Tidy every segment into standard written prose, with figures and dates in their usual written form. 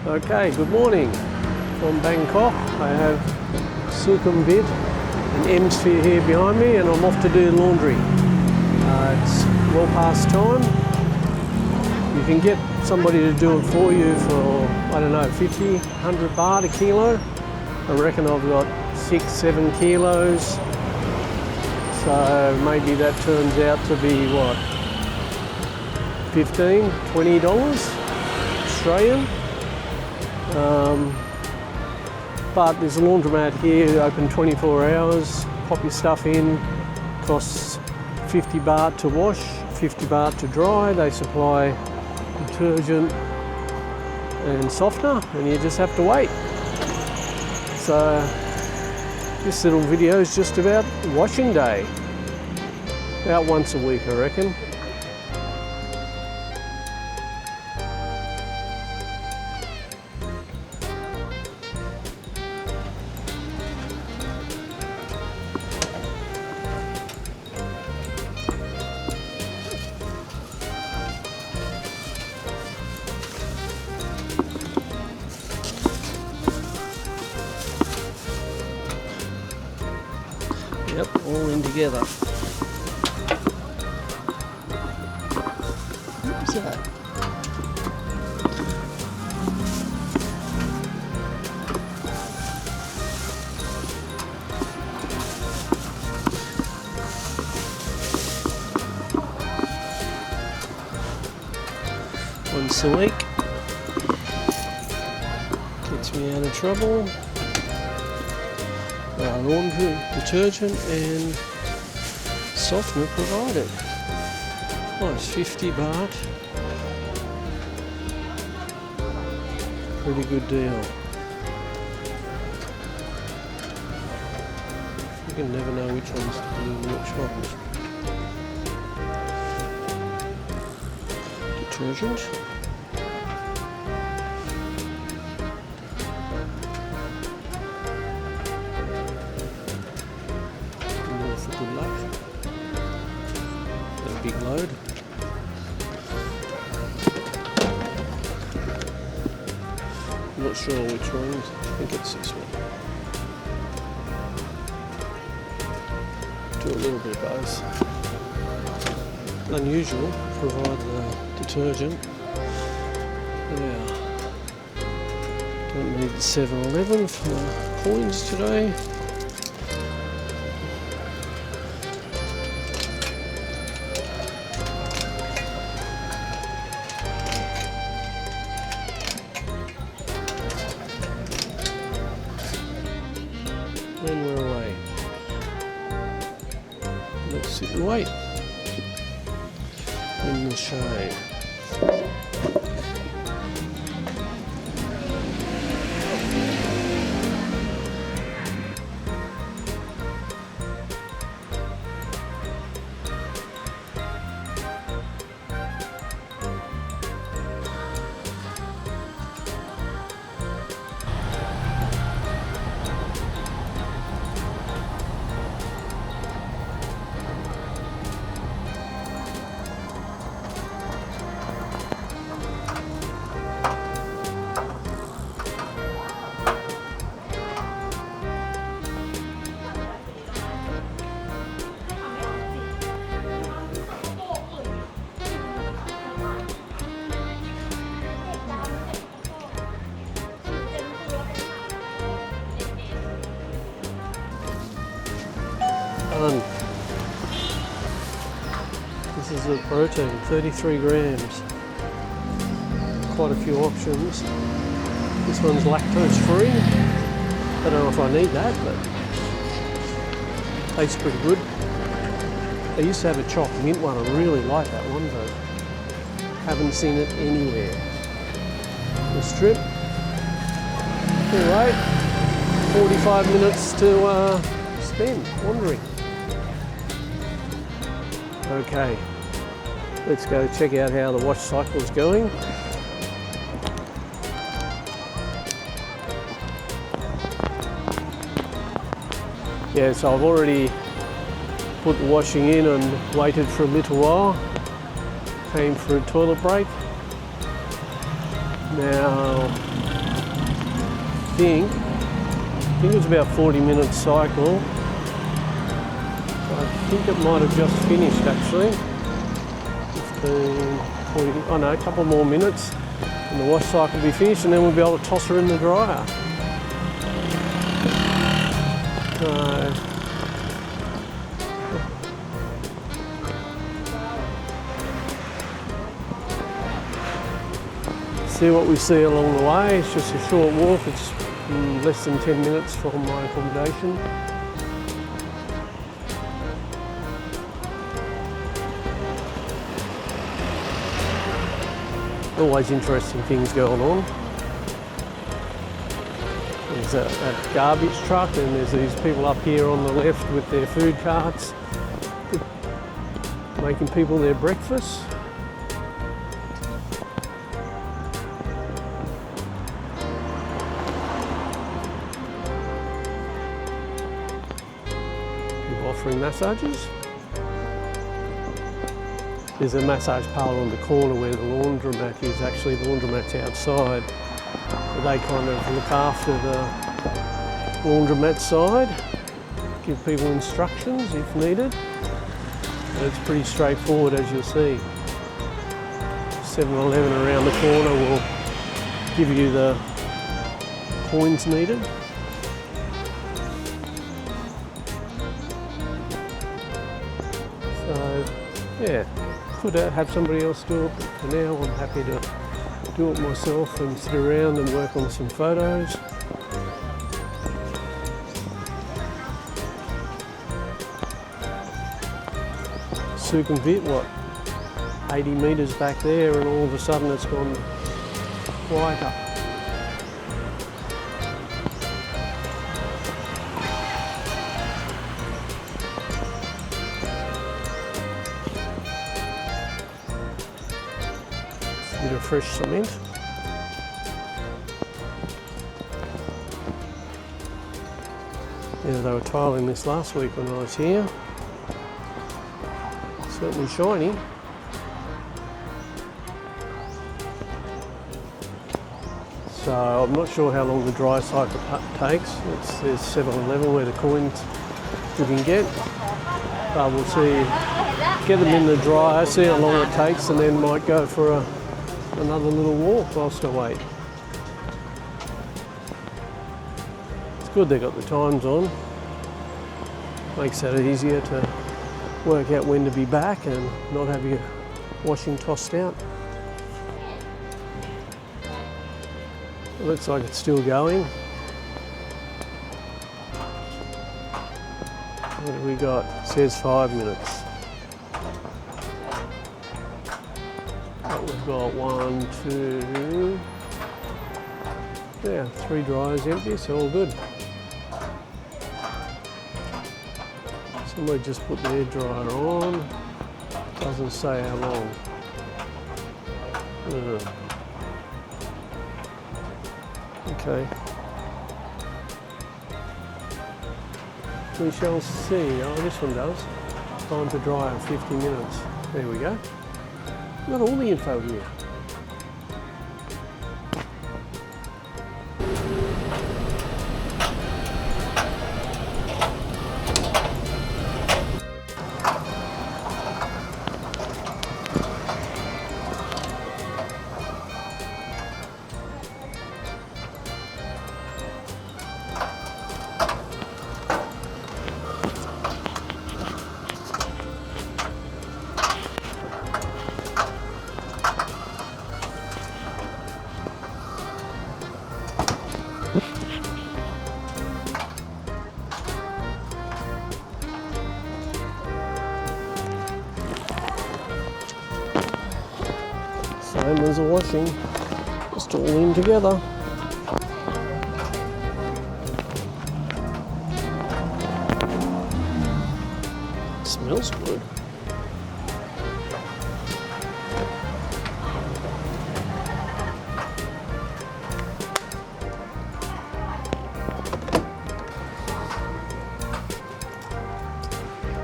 Okay, good morning from Bangkok. I have Sukhumvit and M-Sphere here behind me, and I'm off to do laundry. It's well past time. You can get somebody to do it for you for, I don't know, 50, 100 baht a kilo. I reckon I've got 6-7 kilos. So maybe that turns out to be what, $15, $20 Australian. But there's a laundromat here, open 24 hours, pop your stuff in, costs 50 baht to wash, 50 baht to dry. They supply detergent and softener, and you just have to wait. So this little video is just about washing day, about once a week I reckon. Yep, all in together. What's that? Once a week. Gets me out of trouble. Laundry, detergent and softener provided. Oh, it's 50 baht. Pretty good deal. You can never know which ones to do and which ones. Detergent. Good luck. Got a big load. I'm not sure which one. I think it's this one. Do a little bit of both. Unusual. Provide the detergent. Yeah. Don't need the 7-Eleven for coins today. And we're away. Let's sit and wait in the shade. This is the protein, 33 grams. Quite a few options. This one's lactose free. I don't know if I need that, but tastes pretty good. I used to have a choc mint one. I really like that one, but haven't seen it anywhere. The strip. All right, 45 minutes to spend wandering. Okay, let's go check out how the wash cycle is going. Yeah, so I've already put the washing in and waited for a little while. Came for a toilet break. Now, I think it was about 40-minute cycle. I think it might have just finished actually. 15, 40, oh no, a couple more minutes and the wash cycle will be finished, and then we'll be able to toss her in the dryer. So, see what we see along the way. It's just a short walk. It's less than 10 minutes from my accommodation. Always interesting things going on. There's a garbage truck, and there's these people up here on the left with their food carts, making people their breakfast. People offering massages. There's a massage parlour on the corner where the laundromat is. Actually, the laundromat's outside. But they kind of look after the laundromat side, give people instructions if needed. And it's pretty straightforward, as you'll see. 7-Eleven around the corner will give you the coins needed. So, yeah. Could have somebody else do it, but for now I'm happy to do it myself and sit around and work on some photos. Sukhumvit, what, 80 metres back there, and all of a sudden it's gone quieter. Bit of fresh cement. Yeah, they were tiling this last week when I was here. Certainly shiny. So I'm not sure how long the dry cycle takes. There's 7-Eleven where the coins you can get. But we'll see, get them in the dryer, see how long it takes, and then might go for another little walk whilst I wait. It's good they got the times on. Makes that easier to work out when to be back and not have your washing tossed out. It looks like it's still going. What have we got? It says 5 minutes. We've got 1, 2, yeah, 3 dryers empty, so all good. Somebody just put their dryer on. Doesn't say how long. Okay. We shall see. Oh, this one does. Time to dry in 50 minutes. There we go. Got all the info here. Same as the washing, just all in together. Smells good.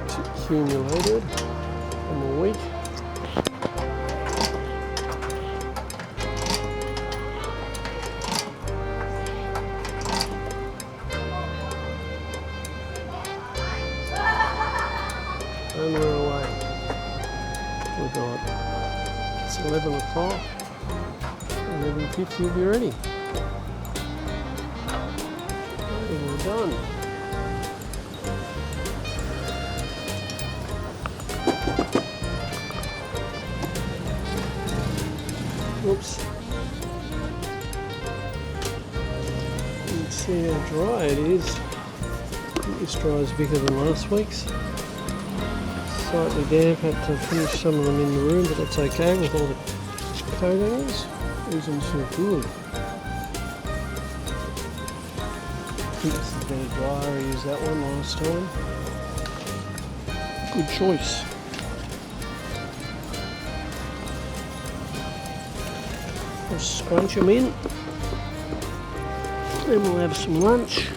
It's accumulated from a week. o'clock, 11:50 will be ready. And we're done. Oops. You can see how dry it is. This dries bigger than last week's. Slightly damp, had to finish some of them in the room, but that's okay with all the coat hangers. These ones feel good. I think this is very dry. I used that one last time. Good choice. Just scrunch them in. Then we'll have some lunch.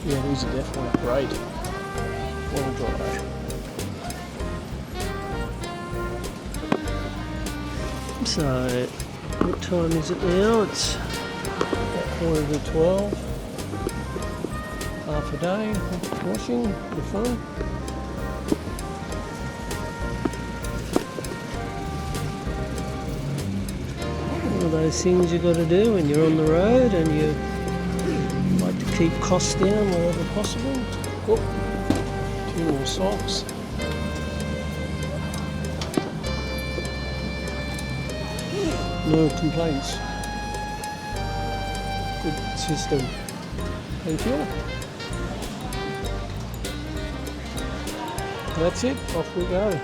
Yeah, these are definitely great. Well dry. So, what time is it now? It's about 11:45. Half a day washing, be fun. One of those things you got to do when you're on the road and you like to keep costs down wherever possible. Oh, 2 more socks. No complaints. Good system. Thank you. That's it. Off we go.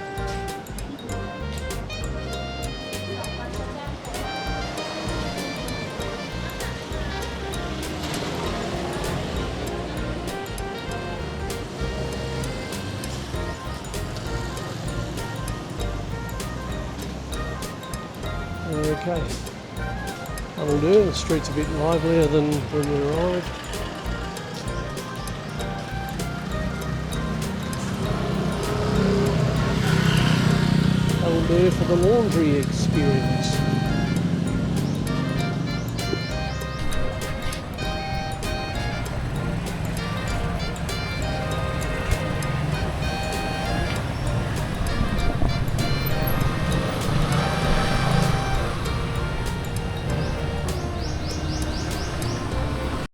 Okay, that'll do. The street's a bit livelier than when we arrived. That'll do for the laundry experience.